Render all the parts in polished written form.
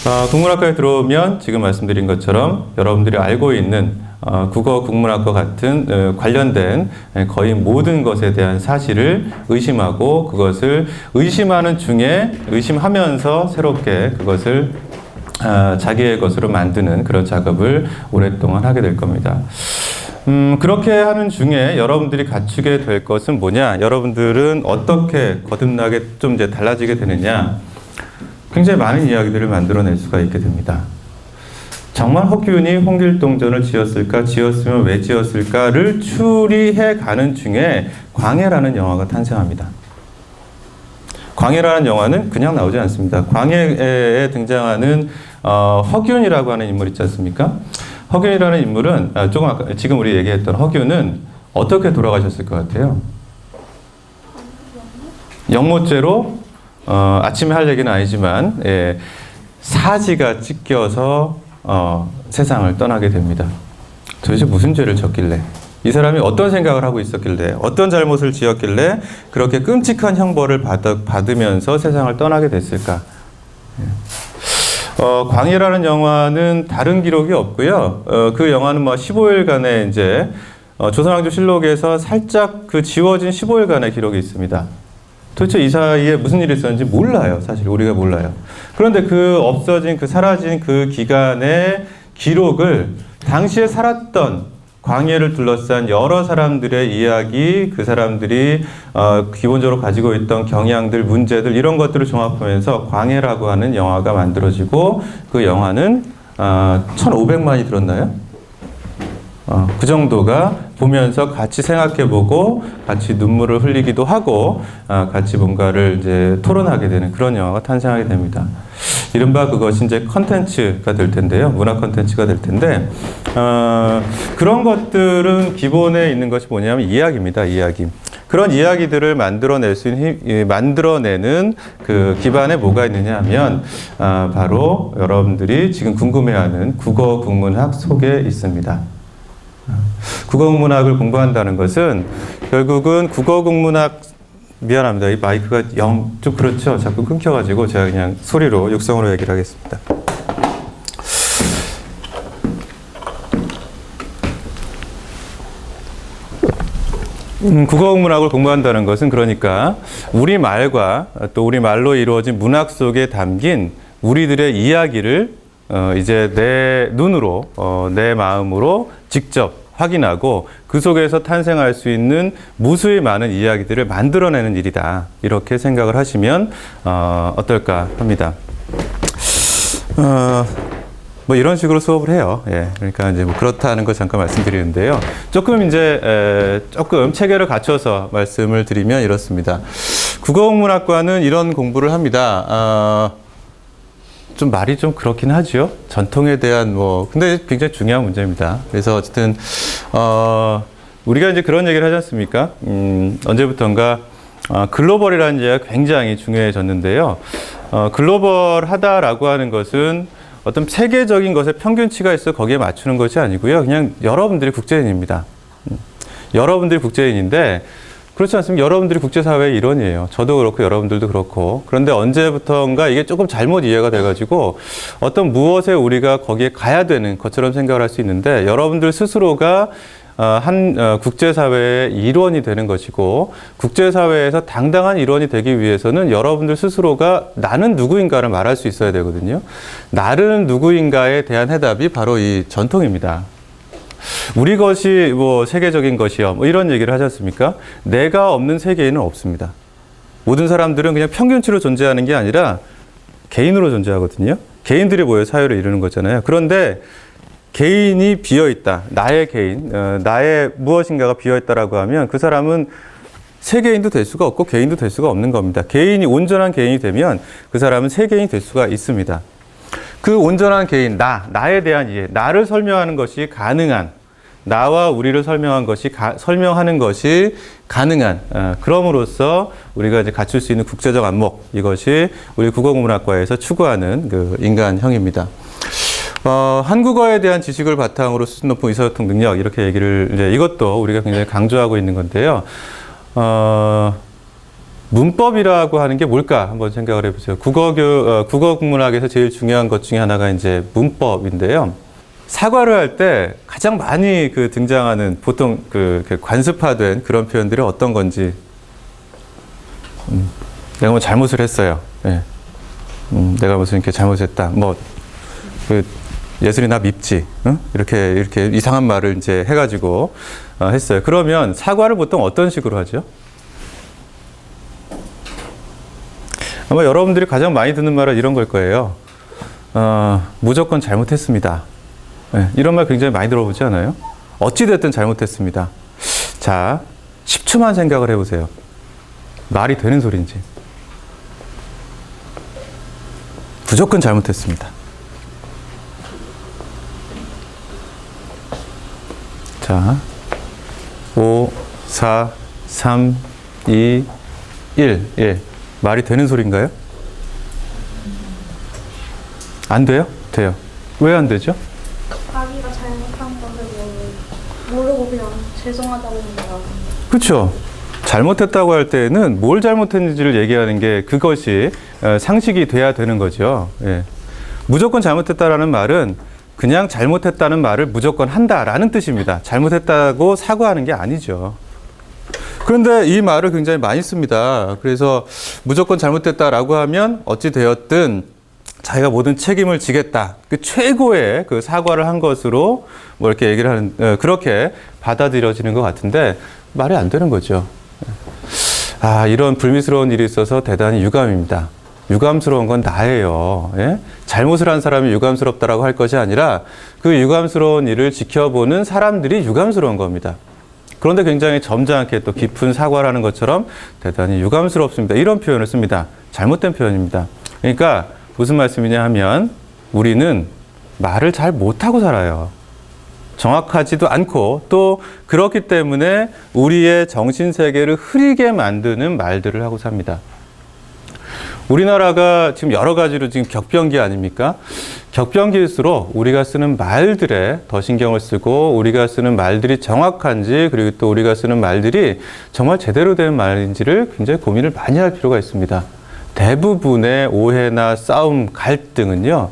국문학과에 들어오면 지금 말씀드린 것처럼 여러분들이 알고 있는 국어 국문학과 같은 관련된 거의 모든 것에 대한 사실을 의심하고 그것을 의심하는 중에 의심하면서 새롭게 그것을 자기의 것으로 만드는 그런 작업을 오랫동안 하게 될 겁니다. 그렇게 하는 중에 여러분들이 갖추게 될 것은 뭐냐? 여러분들은 어떻게 거듭나게 좀 이제 달라지게 되느냐? 굉장히 많은 이야기들을 만들어낼 수가 있게 됩니다. 정말 허균이 홍길동전을 지었을까? 지었으면 왜 지었을까를 추리해 가는 중에 광해라는 영화가 탄생합니다. 광해라는 영화는 그냥 나오지 않습니다. 광해에 등장하는 허균이라고 하는 인물 있지 않습니까? 허균이라는 인물은 조금 아까 지금 우리 얘기했던 허균은 어떻게 돌아가셨을 것 같아요? 영모죄로 아침에 할 얘기는 아니지만 사지가 찢겨서 세상을 떠나게 됩니다. 도대체 무슨 죄를 졌길래, 이 사람이 어떤 생각을 하고 있었길래, 어떤 잘못을 지었길래 그렇게 끔찍한 형벌을 받으면서 세상을 떠나게 됐을까? 광해라는 영화는 다른 기록이 없고요. 그 영화는 뭐 15일간의 이제 조선왕조실록에서 살짝 그 지워진 15일간의 기록이 있습니다. 도대체 이 사이에 무슨 일이 있었는지 몰라요. 사실 우리가 몰라요. 그런데 그 없어진, 그 사라진 그 기간의 기록을 당시에 살았던 광해를 둘러싼 여러 사람들의 이야기, 그 사람들이 기본적으로 가지고 있던 경향들, 문제들 이런 것들을 종합하면서 광해라고 하는 영화가 만들어지고 그 영화는 1,500만이 들었나요? 그 정도가 보면서 같이 생각해보고 같이 눈물을 흘리기도 하고 같이 뭔가를 이제 토론하게 되는 그런 영화가 탄생하게 됩니다. 이른바 그것이 이제 컨텐츠가 될 텐데요. 문화 컨텐츠가 될 텐데 그런 것들은 기본에 있는 것이 뭐냐면 이야기입니다. 이야기. 그런 이야기들을 만들어내는 그 기반에 뭐가 있느냐 하면 바로 여러분들이 지금 궁금해하는 국어 국문학 속에 있습니다. 국어국문학을 공부한다는 것은 결국은 국어국문학, 미안합니다. 이 마이크가 좀 그렇죠. 자꾸 끊겨가지고 제가 그냥 소리로 육성으로 얘기를 하겠습니다. 국어국문학을 공부한다는 것은 그러니까 우리말과 또 우리말로 이루어진 문학 속에 담긴 우리들의 이야기를 이제 내 눈으로, 내 마음으로 직접 확인하고 그 속에서 탄생할 수 있는 무수히 많은 이야기들을 만들어내는 일이다. 이렇게 생각을 하시면 어떨까 합니다. 뭐 이런 식으로 수업을 해요. 예, 그러니까 이제 뭐 그렇다는 거 잠깐 말씀드리는데요. 조금 체계를 갖춰서 말씀을 드리면 이렇습니다. 국어국문학과는 이런 공부를 합니다. 좀 말이 좀 그렇긴 하죠. 전통에 대한 근데 굉장히 중요한 문제입니다. 그래서 어쨌든, 우리가 이제 그런 얘기를 하지 않습니까? 언제부턴가, 글로벌이라는 얘기가 굉장히 중요해졌는데요. 글로벌하다라고 하는 것은 어떤 세계적인 것에 평균치가 있어 거기에 맞추는 것이 아니고요. 그냥 여러분들이 국제인입니다. 여러분들이 국제인인데, 그렇지 않습니까? 여러분들이 국제사회의 일원이에요. 저도 그렇고 여러분들도 그렇고. 그런데 언제부턴가 이게 조금 잘못 이해가 돼가지고 어떤 무엇에 우리가 거기에 가야 되는 것처럼 생각을 할 수 있는데 여러분들 스스로가 국제사회의 일원이 되는 것이고 국제사회에서 당당한 일원이 되기 위해서는 여러분들 스스로가 나는 누구인가를 말할 수 있어야 되거든요. 나는 누구인가에 대한 해답이 바로 이 전통입니다. 우리 것이 세계적인 것이요. 이런 얘기를 하지 않습니까? 내가 없는 세계인은 없습니다. 모든 사람들은 그냥 평균치로 존재하는 게 아니라 개인으로 존재하거든요. 개인들이 모여 사회를 이루는 거잖아요. 그런데 개인이 비어있다. 나의 개인, 나의 무엇인가가 비어있다라고 하면 그 사람은 세계인도 될 수가 없고 개인도 될 수가 없는 겁니다. 개인이 온전한 개인이 되면 그 사람은 세계인이 될 수가 있습니다. 그 온전한 개인, 나에 대한 이해, 나를 설명하는 것이 가능한, 나와 우리를 설명하는 것이 가능한, 그럼으로써 우리가 이제 갖출 수 있는 국제적 안목, 이것이 우리 국어국문학과에서 추구하는 그 인간형입니다. 한국어에 대한 지식을 바탕으로 수준 높은 의사소통 능력, 이렇게 얘기를, 이제 이것도 우리가 굉장히 강조하고 있는 건데요. 문법이라고 하는 게 뭘까 한번 생각을 해보세요. 국어 국문학에서 제일 중요한 것 중에 하나가 이제 문법인데요. 사과를 할 때 가장 많이 등장하는 보통 관습화된 그런 표현들이 어떤 건지. 내가 뭐 잘못을 했어요. 예. 내가 무슨 이렇게 잘못했다. 예술이 나 밉지. 응? 이렇게 이상한 말을 이제 해가지고 했어요. 그러면 사과를 보통 어떤 식으로 하죠? 아마 여러분들이 가장 많이 듣는 말은 이런 걸 거예요. 무조건 잘못했습니다. 네, 이런 말 굉장히 많이 들어보지 않아요? 어찌됐든 잘못했습니다. 자, 10초만 생각을 해보세요. 말이 되는 소리인지. 무조건 잘못했습니다. 자, 5, 4, 3, 2, 1. 예. 말이 되는 소리인가요? 안 돼요? 돼요. 왜 안 되죠? 자기가 잘못한 것을 모르고 그냥 죄송하다고 말하고. 그렇죠. 잘못했다고 할 때는 뭘 잘못했는지를 얘기하는 게 그것이 상식이 돼야 되는 거죠. 예. 무조건 잘못했다라는 말은 그냥 잘못했다는 말을 무조건 한다라는 뜻입니다. 잘못했다고 사과하는 게 아니죠. 그런데 이 말을 굉장히 많이 씁니다. 그래서 무조건 잘못됐다라고 하면 어찌 되었든 자기가 모든 책임을 지겠다. 그 최고의 그 사과를 한 것으로 뭐 이렇게 얘기를 하는, 그렇게 받아들여지는 것 같은데 말이 안 되는 거죠. 아, 이런 불미스러운 일이 있어서 대단히 유감입니다. 유감스러운 건 나예요. 예? 잘못을 한 사람이 유감스럽다라고 할 것이 아니라 그 유감스러운 일을 지켜보는 사람들이 유감스러운 겁니다. 그런데 굉장히 점잖게 또 깊은 사과를 하는 것처럼 대단히 유감스럽습니다. 이런 표현을 씁니다. 잘못된 표현입니다. 그러니까 무슨 말씀이냐 하면 우리는 말을 잘 못하고 살아요. 정확하지도 않고 또 그렇기 때문에 우리의 정신세계를 흐리게 만드는 말들을 하고 삽니다. 우리나라가 지금 여러 가지로 지금 격변기 아닙니까? 격변기일수록 우리가 쓰는 말들에 더 신경을 쓰고 우리가 쓰는 말들이 정확한지 그리고 또 우리가 쓰는 말들이 정말 제대로 된 말인지를 굉장히 고민을 많이 할 필요가 있습니다. 대부분의 오해나 싸움, 갈등은요,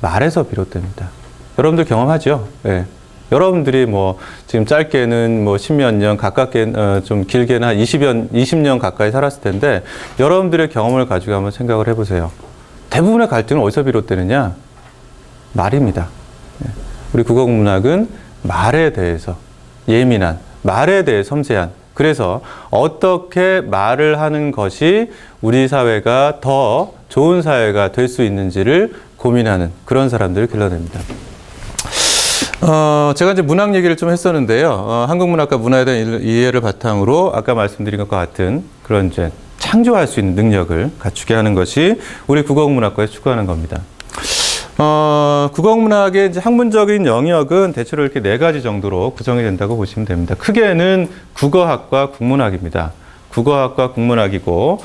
말에서 비롯됩니다. 여러분들 경험하죠? 예. 여러분들이 뭐 지금 짧게는 뭐 10몇 년, 가깝게 좀 길게는 한 20년 가까이 살았을 텐데 여러분들의 경험을 가지고 한번 생각을 해보세요. 대부분의 갈등은 어디서 비롯되느냐? 말입니다. 우리 국어국문학은 말에 대해서 예민한, 말에 대해 섬세한, 그래서 어떻게 말을 하는 것이 우리 사회가 더 좋은 사회가 될 수 있는지를 고민하는 그런 사람들을 길러냅니다. 제가 이제 문학 얘기를 좀 했었는데요. 한국문학과 문화에 대한 이해를 바탕으로 아까 말씀드린 것과 같은 그런 이제 창조할 수 있는 능력을 갖추게 하는 것이 우리 국어국문학과에 추구하는 겁니다. 국어국문학의 이제 학문적인 영역은 대체로 이렇게 4가지 정도로 구성이 된다고 보시면 됩니다. 크게는 국어학과 국문학입니다. 국어학과 국문학이고,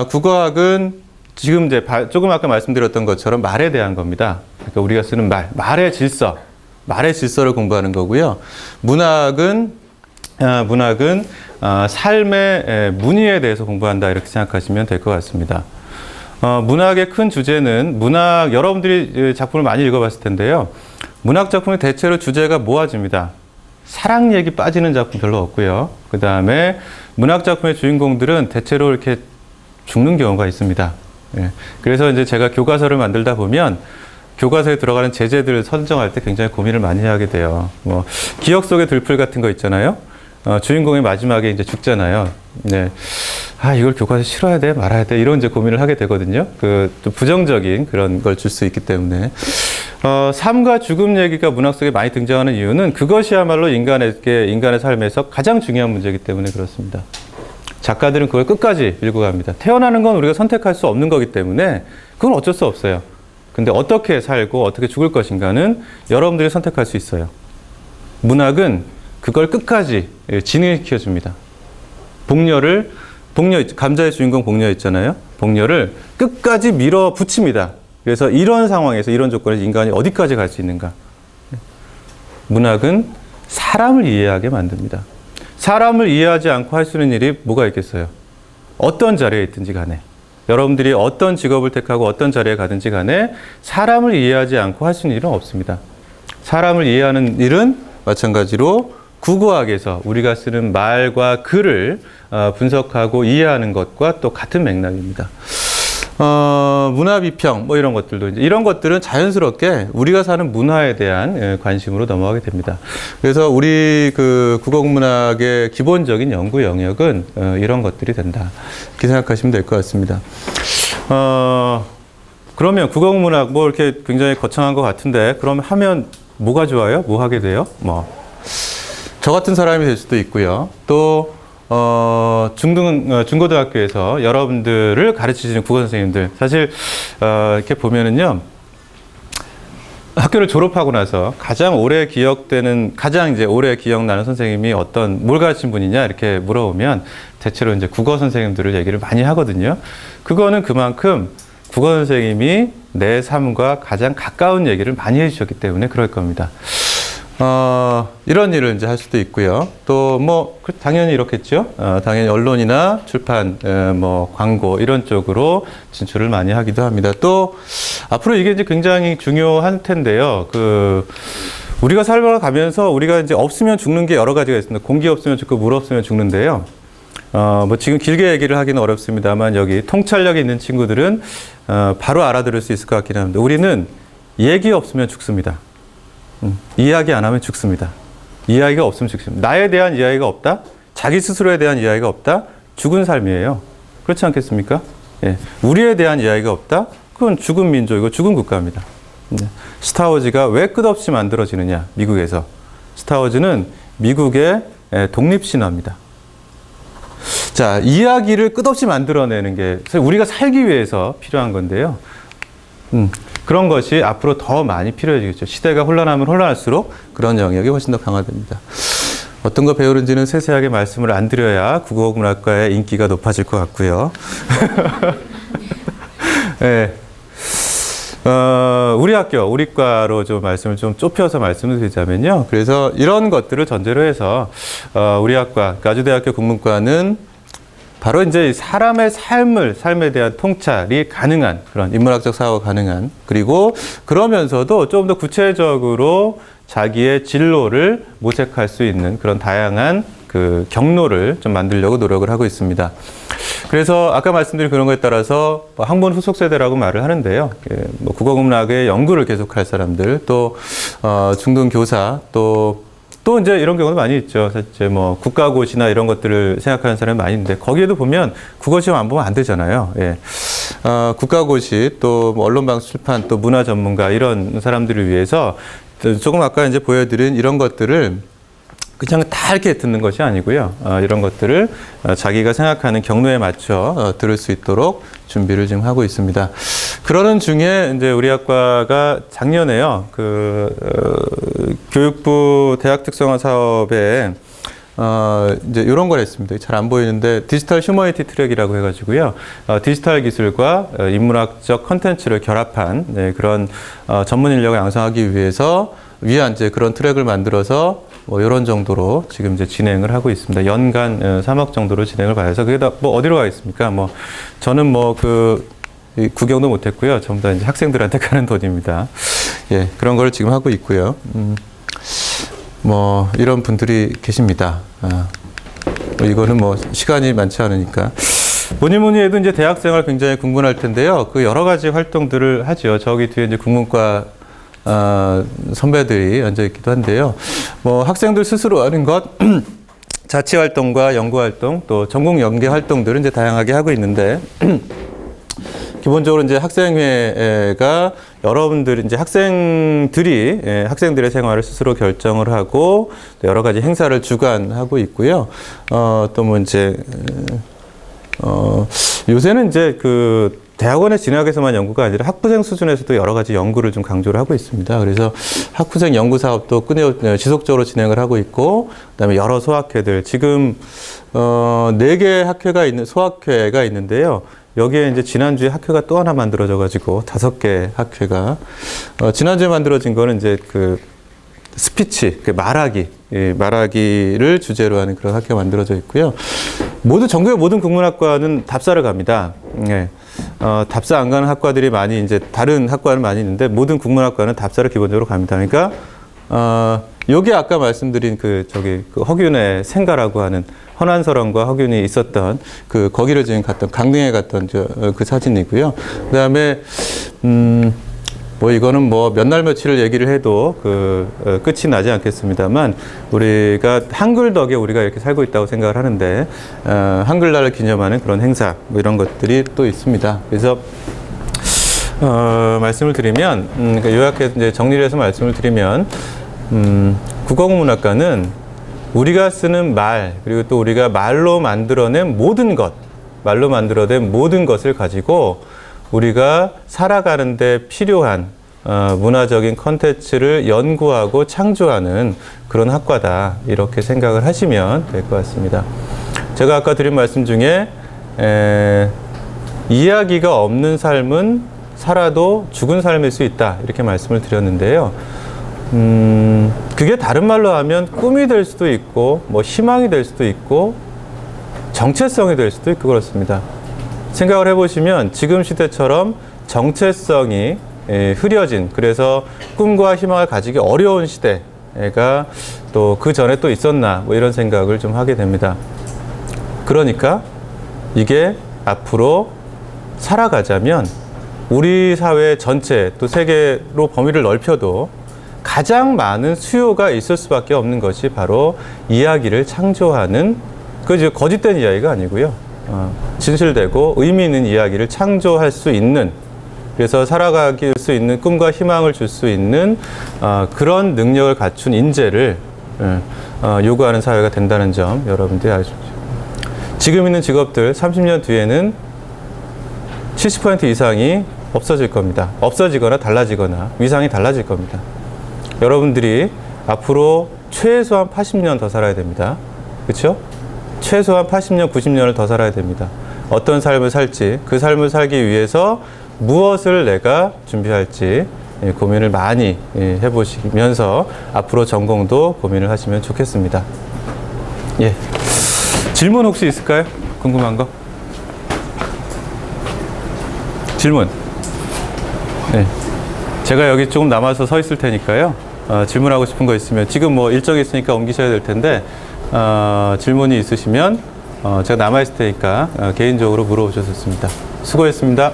국어학은 지금 이제 조금 아까 말씀드렸던 것처럼 말에 대한 겁니다. 그러니까 우리가 쓰는 말의 질서를 공부하는 거고요. 문학은 삶의 문의에 대해서 공부한다 이렇게 생각하시면 될 것 같습니다. 문학의 큰 주제는 여러분들이 작품을 많이 읽어봤을 텐데요. 문학 작품의 대체로 주제가 모아집니다. 사랑 얘기 빠지는 작품 별로 없고요. 그 다음에 문학 작품의 주인공들은 대체로 이렇게 죽는 경우가 있습니다. 예. 그래서 이제 제가 교과서를 만들다 보면 교과서에 들어가는 제재들을 선정할 때 굉장히 고민을 많이 하게 돼요. 뭐 기억 속의 들풀 같은 거 있잖아요. 주인공이 마지막에 이제 죽잖아요. 네. 아, 이걸 교과서에 실어야 돼, 말아야 돼, 이런 이제 고민을 하게 되거든요. 좀 부정적인 그런 걸 줄 수 있기 때문에. 삶과 죽음 얘기가 문학 속에 많이 등장하는 이유는 그것이야말로 인간의 삶에서 가장 중요한 문제이기 때문에 그렇습니다. 작가들은 그걸 끝까지 밀고 갑니다. 태어나는 건 우리가 선택할 수 없는 거기 때문에 그건 어쩔 수 없어요. 근데 어떻게 살고 어떻게 죽을 것인가는 여러분들이 선택할 수 있어요. 문학은 그걸 끝까지 진행시켜 줍니다. 감자의 주인공 복녀 있잖아요. 복녀를 끝까지 밀어붙입니다. 그래서 이런 상황에서 이런 조건에서 인간이 어디까지 갈 수 있는가. 문학은 사람을 이해하게 만듭니다. 사람을 이해하지 않고 할 수 있는 일이 뭐가 있겠어요? 어떤 자리에 있든지 간에. 여러분들이 어떤 직업을 택하고 어떤 자리에 가든지 간에 사람을 이해하지 않고 할 수 있는 일은 없습니다. 사람을 이해하는 일은 마찬가지로 국어학에서 우리가 쓰는 말과 글을 분석하고 이해하는 것과 또 같은 맥락입니다. 문화 비평 뭐 이런 것들도 이제 이런 것들은 자연스럽게 우리가 사는 문화에 대한 관심으로 넘어가게 됩니다. 그래서 우리 그 국어국문학의 기본적인 연구 영역은 이런 것들이 된다. 이렇게 생각하시면 될 것 같습니다. 그러면 국어국문학 뭐 이렇게 굉장히 거창한 것 같은데 그러면 하면 뭐가 좋아요? 뭐 하게 돼요? 뭐 저 같은 사람이 될 수도 있고요. 또 중고등학교에서 여러분들을 가르치시는 국어 선생님들 사실 이렇게 보면은요 학교를 졸업하고 나서 가장 오래 기억되는 가장 이제 오래 기억나는 선생님이 뭘 가르친 분이냐 이렇게 물어보면 대체로 이제 국어 선생님들을 얘기를 많이 하거든요. 그거는 그만큼 국어 선생님이 내 삶과 가장 가까운 얘기를 많이 해주셨기 때문에 그럴 겁니다. 이런 일을 이제 할 수도 있고요. 또 뭐 당연히 이렇겠죠. 당연히 언론이나 출판, 뭐 광고 이런 쪽으로 진출을 많이 하기도 합니다. 또 앞으로 이게 이제 굉장히 중요한 텐데요. 우리가 살아가면서 우리가 이제 없으면 죽는 게 여러 가지가 있습니다. 공기 없으면 죽고 물 없으면 죽는데요. 뭐 지금 길게 얘기를 하기는 어렵습니다만 여기 통찰력이 있는 친구들은 바로 알아들을 수 있을 것 같긴 합니다. 우리는 얘기 없으면 죽습니다. 이야기 안 하면 죽습니다. 이야기가 없으면 죽습니다. 나에 대한 이야기가 없다? 자기 스스로에 대한 이야기가 없다? 죽은 삶이에요. 그렇지 않겠습니까? 예. 우리에 대한 이야기가 없다? 그건 죽은 민족이고 죽은 국가입니다. 스타워즈가 왜 끝없이 만들어지느냐? 미국에서. 스타워즈는 미국의 독립신화입니다. 자, 이야기를 끝없이 만들어내는 게 우리가 살기 위해서 필요한 건데요. 그런 것이 앞으로 더 많이 필요해지겠죠. 시대가 혼란하면 혼란할수록 그런 영역이 훨씬 더 강화됩니다. 어떤 거 배우는지는 세세하게 말씀을 안 드려야 국어국문학과의 인기가 높아질 것 같고요. 네. 우리 학교, 우리 과로 좀 말씀을 좀 좁혀서 말씀을 드리자면요. 그래서 이런 것들을 전제로 해서 우리 학과, 가주대학교 국문과는 바로 이제 사람의 삶에 대한 통찰이 가능한 그런 인문학적 사고가 가능한 그리고 그러면서도 좀 더 구체적으로 자기의 진로를 모색할 수 있는 그런 다양한 그 경로를 좀 만들려고 노력을 하고 있습니다. 그래서 아까 말씀드린 그런 거에 따라서 학번 후속 세대라고 말을 하는데요. 뭐 국어국문학의 연구를 계속할 사람들, 또 중등 교사, 또 이제 이런 경우도 많이 있죠. 이제 뭐 국가고시나 이런 것들을 생각하는 사람이 많이 있는데 거기에도 보면 국어 시험 안 보면 안 되잖아요. 예. 국가고시 또 뭐 언론방송 출판 또 문화 전문가 이런 사람들을 위해서 조금 아까 이제 보여드린 이런 것들을 그냥 다 이렇게 듣는 것이 아니고요. 이런 것들을 자기가 생각하는 경로에 맞춰 들을 수 있도록 준비를 지금 하고 있습니다. 그러는 중에 이제 우리 학과가 작년에요. 교육부 대학 특성화 사업에 이제 이런 걸 했습니다. 잘 안 보이는데 디지털 휴머니티 트랙이라고 해가지고요. 디지털 기술과 인문학적 컨텐츠를 결합한 그런 전문 인력을 양성하기 위해서 위한 이제 그런 트랙을 만들어서 뭐 이런 정도로 지금 이제 진행을 하고 있습니다. 연간 3억 정도로 진행을 봐서 그게 다 뭐 어디로 가겠습니까? 뭐 저는 뭐 구경도 못했고요. 전부 다 이제 학생들한테 가는 돈입니다. 예, 그런 걸 지금 하고 있고요. 뭐 이런 분들이 계십니다. 뭐 이거는 뭐 시간이 많지 않으니까. 뭐니 해도 이제 대학생활 굉장히 궁금할 텐데요. 그 여러 가지 활동들을 하죠. 저기 뒤에 이제 국문과 선배들이 앉아 있기도 한데요. 뭐 학생들 스스로 하는 것, 자치 활동과 연구 활동, 또 전공 연계 활동들은 이제 다양하게 하고 있는데, 기본적으로 이제 학생회가 여러분들 이제 학생들의 생활을 스스로 결정을 하고 여러 가지 행사를 주관하고 있고요. 또 뭐 이제 요새는 이제 대학원에 진학해서만 연구가 아니라 학부생 수준에서도 여러 가지 연구를 좀 강조를 하고 있습니다. 그래서 학부생 연구 사업도 지속적으로 진행을 하고 있고, 그다음에 여러 소학회들 지금 4개 학회가 소학회가 있는데요. 여기에 이제 지난주에 학회가 또 하나 만들어져 가지고 5개 학회가 지난주에 만들어진 거는 이제 스피치, 말하기, 말하기를 주제로 하는 그런 학교가 만들어져 있고요. 전국의 모든 국문학과는 답사를 갑니다. 예. 답사 안 가는 학과들이 많이 이제 다른 학과는 많이 있는데 모든 국문학과는 답사를 기본적으로 갑니다. 그러니까 요게 아까 말씀드린 그 허균의 생가라고 하는 헌안설원과 허균이 있었던 거기를 지금 갔던 강릉에 갔던 그 사진이고요. 그다음에 이거는 몇 날 며칠을 얘기를 해도 끝이 나지 않겠습니다만 우리가 한글 덕에 우리가 이렇게 살고 있다고 생각을 하는데 한글날을 기념하는 그런 행사 이런 것들이 또 있습니다. 그래서 말씀을 드리면 그러니까 요약해서 이제 정리를 해서 말씀을 드리면 국어국문학과는 우리가 쓰는 말 그리고 또 우리가 말로 만들어낸 모든 것을 가지고 우리가 살아가는 데 필요한 문화적인 컨텐츠를 연구하고 창조하는 그런 학과다 이렇게 생각을 하시면 될 것 같습니다. 제가 아까 드린 말씀 중에 이야기가 없는 삶은 살아도 죽은 삶일 수 있다 이렇게 말씀을 드렸는데요. 그게 다른 말로 하면 꿈이 될 수도 있고 희망이 될 수도 있고 정체성이 될 수도 있고 그렇습니다. 생각을 해보시면 지금 시대처럼 정체성이 흐려진 그래서 꿈과 희망을 가지기 어려운 시대가 또 그 전에 또 있었나 이런 생각을 좀 하게 됩니다. 그러니까 이게 앞으로 살아가자면 우리 사회 전체 또 세계로 범위를 넓혀도 가장 많은 수요가 있을 수밖에 없는 것이 바로 이야기를 창조하는 거짓된 이야기가 아니고요. 진실되고 의미 있는 이야기를 창조할 수 있는 그래서 살아갈 수 있는 꿈과 희망을 줄 수 있는 그런 능력을 갖춘 인재를 요구하는 사회가 된다는 점 여러분들이 아십시오. 지금 있는 직업들 30년 뒤에는 70% 이상이 없어질 겁니다. 없어지거나 달라지거나 위상이 달라질 겁니다. 여러분들이 앞으로 최소한 80년 더 살아야 됩니다. 그렇죠? 최소한 80년, 90년을 더 살아야 됩니다. 어떤 삶을 살지, 그 삶을 살기 위해서 무엇을 내가 준비할지 고민을 많이 해보시면서 앞으로 전공도 고민을 하시면 좋겠습니다. 예. 질문 혹시 있을까요? 궁금한 거? 질문. 네. 제가 여기 조금 남아서 서 있을 테니까요. 질문하고 싶은 거 있으면 지금 일정이 있으니까 옮기셔야 될 텐데 질문이 있으시면 제가 남아 있을 테니까 개인적으로 물어보셔도 좋습니다. 수고했습니다.